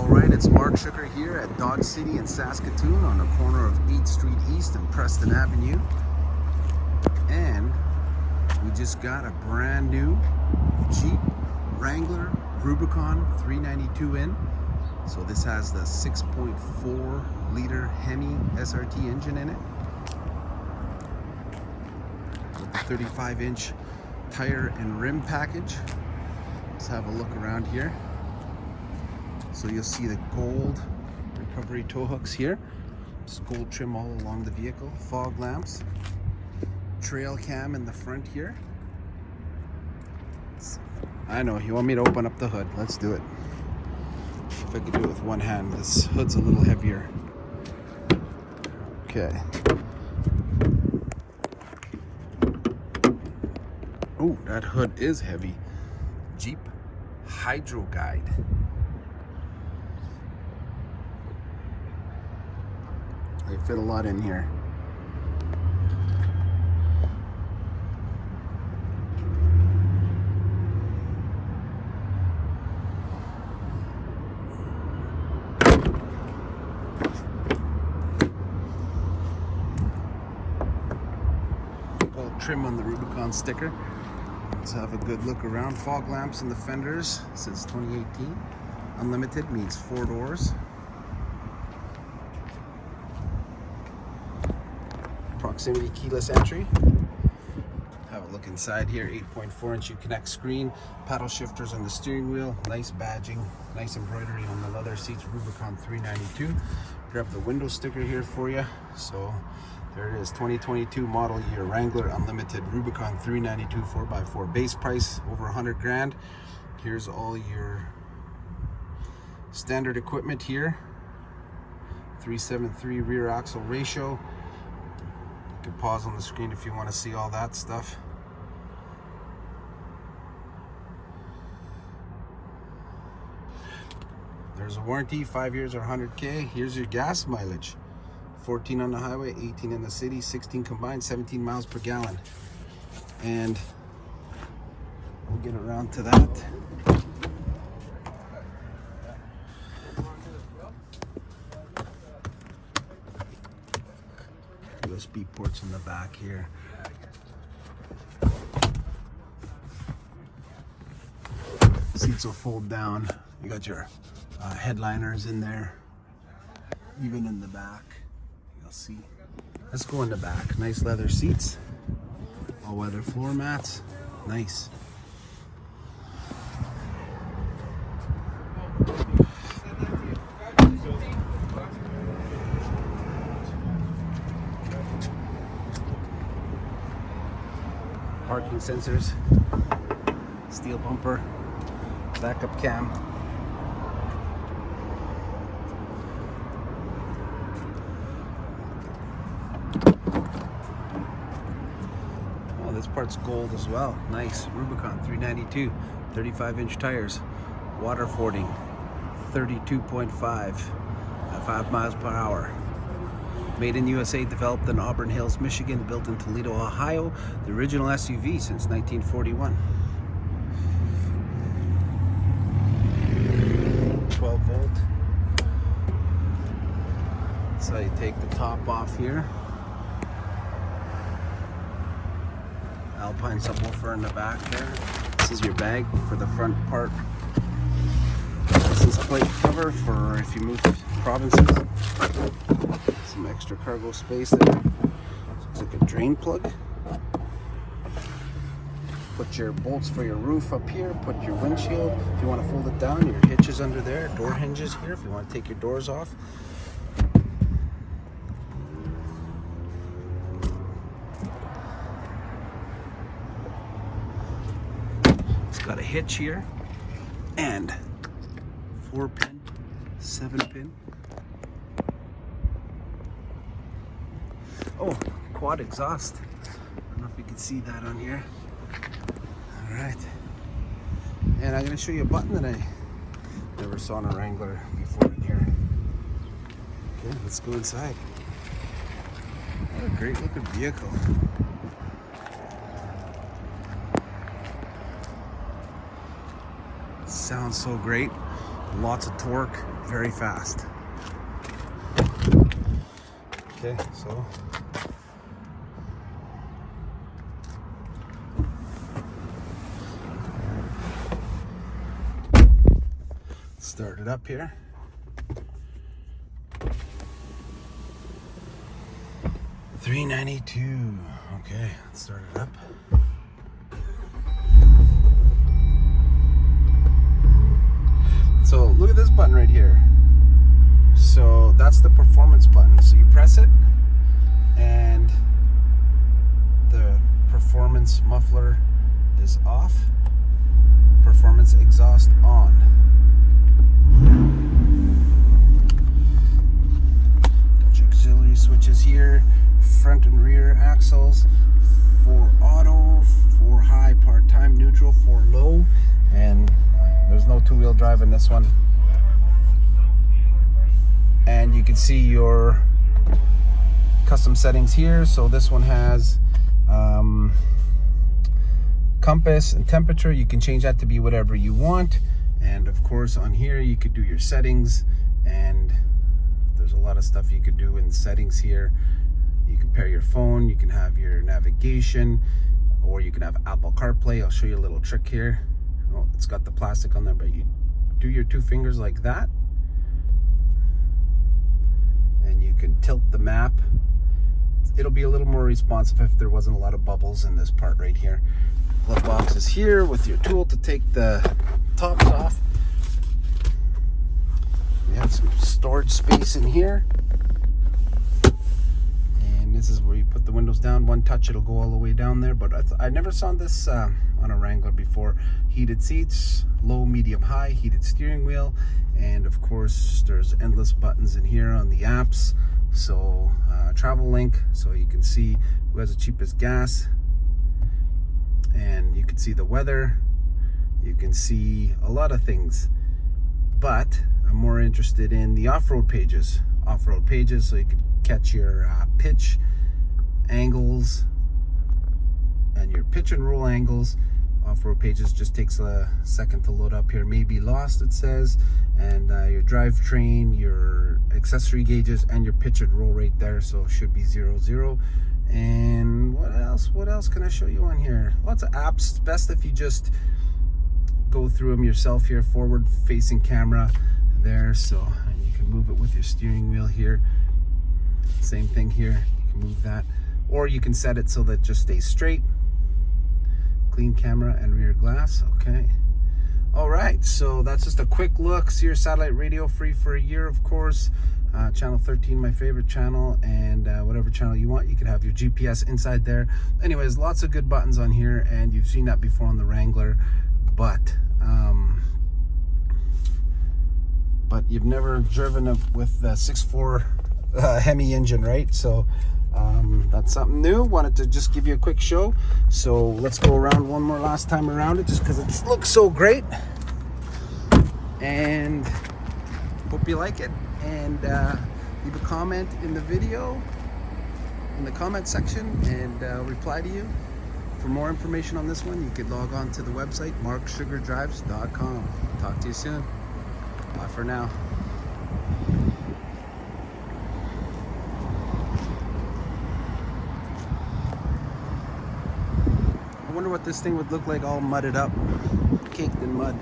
Alright, it's Mark Shooker here at Dodge City in Saskatoon on the corner of 8th Street East and Preston Avenue. And we just got a brand new Jeep Wrangler Rubicon 392 in. So this has the 6.4 liter HEMI SRT engine in it, with the 35-inch tire and rim package. Let's have a look around here. So you'll see the gold recovery tow hooks here. Just gold trim all along the vehicle. Fog lamps. Trail cam in the front here. I know, you want me to open up the hood. Let's do it. If I could do it with one hand. This hood's a little heavier. Okay. Oh, that hood is heavy. Jeep Hydro-Guide. They fit a lot in here. Gold trim on the Rubicon sticker. Let's have a good look around. Fog lamps in the fenders since 2018. Unlimited means 4 doors. Proximity keyless entry. Have a look inside here. 8.4-inch Uconnect screen, paddle shifters on the steering wheel, nice badging, nice embroidery on the leather seats. Rubicon 392. Grab the window sticker here for you. So there it is, 2022 model year Wrangler Unlimited Rubicon 392 4x4. Base price over 100 grand. Here's all your standard equipment here. 373 rear axle ratio. You can pause on the screen if you want to see all that stuff. There's a warranty, 5 years or 100K. Here's your gas mileage. 14 on the highway, 18 in the city, 16 combined, 17 miles per gallon. And we'll get around to that. USB ports in the back here. Seats will fold down. You got your headliners in there, even in the back. You'll see. Let's go in the back. Nice leather seats, all weather floor mats. Nice. Parking sensors, steel bumper, backup cam. Oh, this part's gold as well. Nice. Rubicon 392, 35-inch tires, water fording, 32.5 at 5 miles per hour. Made in USA, developed in Auburn Hills, Michigan, built in Toledo, Ohio. The original SUV since 1941. 12 volt. So you take the top off here. Alpine subwoofer in the back there. This is your bag for the front part. License plate cover for if you move to provinces. Some extra cargo space there. Looks like a drain plug. Put your bolts for your roof up here. Put your windshield. If you want to fold it down, your hitches under there. Door hinges here if you want to take your doors off. It's got a hitch here and 4-pin, 7-pin. Oh, quad exhaust. I don't know if you can see that on here. All right. And I'm going to show you a button that I never saw on a Wrangler before in here. Okay, let's go inside. What a great looking vehicle. Sounds so great. Lots of torque, very fast. Okay, so start it up here. $392. Okay, let's start it up. So look at this button right here. So that's the performance button. So you press it and the performance muffler is off, performance exhaust on. Got your auxiliary switches here, front and rear axles, for auto, for high, part-time, neutral, for low, and there's no two-wheel drive in this one. And you can see your custom settings here. So this one has compass and temperature. You can change that to be whatever you want. And of course on here you could do your settings, and there's a lot of stuff you could do in settings here. You can pair your phone, you can have your navigation, or you can have Apple CarPlay. I'll show you a little trick here. Oh, it's got the plastic on there, but you do your two fingers like that and you can tilt the map. It'll be a little more responsive if there wasn't a lot of bubbles in this part right here. Glove box is here with your tool to take the tops off. We have some storage space in here. And this is where you put the windows down. One touch, it'll go all the way down there. But I never saw this on a Wrangler before. Heated seats, low, medium, high, heated steering wheel. And of course, there's endless buttons in here on the apps. So travel link, so you can see who has the cheapest gas. And you can see the weather. You can see a lot of things. But I'm more interested in the off-road pages. Off-road pages, so you can catch your pitch angles and your pitch and roll angles. Off-road pages just takes a second to load up here. Maybe lost, it says, and your drivetrain, your accessory gauges, and your pitch and roll right there. So it should be 0, And what else? What else can I show you on here? Lots of apps. It's best if you just go through them yourself here. Forward-facing camera there, so and you can move it with your steering wheel here. Same thing here. You can move that, or you can set it so that it just stays straight. Clean camera and rear glass. Okay. All right, so that's just a quick look. Sirius satellite radio, free for a year, of course. Channel 13, my favorite channel, and whatever channel you want, you can have your GPS inside there. Anyways, lots of good buttons on here, and you've seen that before on the Wrangler, but you've never driven with the 6.4 HEMI engine, right? So that's something new. Wanted to just give you a quick show. So let's go around one more last time around it, just because it looks so great. And hope you like it. And leave a comment in the video, in the comment section, and I'll reply to you. For more information on this one, you could log on to the website, marksugardrives.com. Talk to you soon. Bye for now. I wonder what this thing would look like all mudded up, caked in mud.